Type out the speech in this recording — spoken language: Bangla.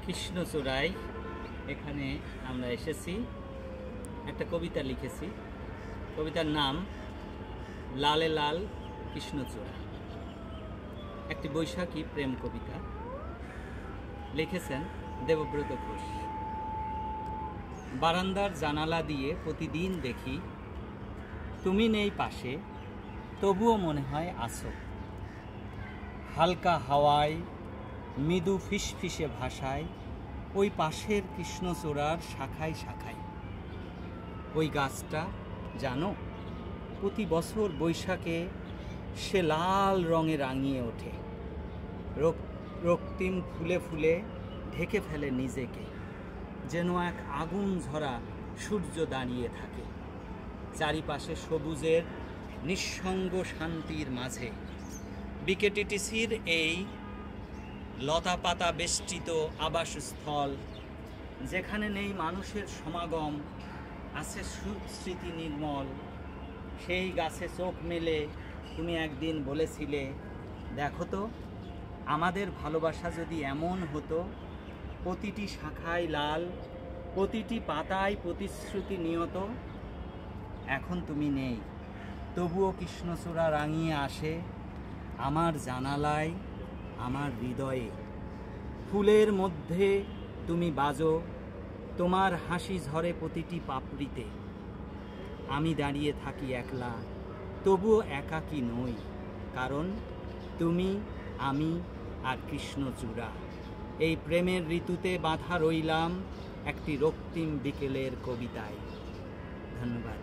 কৃষ্ণচূড়ায় এখানে আমরা এসেছি, একটা কবিতা লিখেছি। কবিতার নাম লালে লাল কৃষ্ণচূড়া, একটি বৈশাখী প্রেম কবিতা। লিখেছেন দেবব্রত ঘোষ। বারান্দার জানালা দিয়ে প্রতিদিন দেখি, তুমি নেই পাশে, তবুও মনে হয় আছো। হালকা হাওয়ায় মৃদু ফিসফিসে ভাষায় ওই পাশের কৃষ্ণচূড়ার শাখায় শাখায়। ওই গাছটা জানো, প্রতি বছর বৈশাখে সে লাল রঙে রাঙিয়ে ওঠে, রক্তিম ফুলে ফুলে ঢেকে ফেলে নিজেকে, যেন এক আগুন ঝরা সূর্য দাঁড়িয়ে থাকে চারিপাশে সবুজের নিঃসঙ্গ শান্তির মাঝে। বিকেটিটিসির এই লতা পাতা বেষ্টিত আবাসস্থল, যেখানে নেই মানুষের সমাগম, আছে স্মৃতি নির্মল। সেই গাছে চোখ মেলে তুমি একদিন বলেছিলে, দেখো তো আমাদের ভালোবাসা যদি এমন হতো, প্রতিটি শাখায় লাল, প্রতিটি পাতায় প্রতিশ্রুতি নিয়ত। এখন তুমি নেই, তবুও কৃষ্ণচূড়া রাঙিয়ে আসে আমার জানালায়, আমার হৃদয়ে। ফুলের মধ্যে তুমি বাজো, তোমার হাসি ঝরে প্রতিটি পাপড়িতে। আমি দাঁড়িয়ে থাকি একলা, তবুও একাকী নই, কারণ তুমি, আমি আর কৃষ্ণচূড়া। এই প্রেমের ঋতুতে বাঁধা রইলাম একটি রক্তিম বিকেলের কবিতায়। ধন্যবাদ।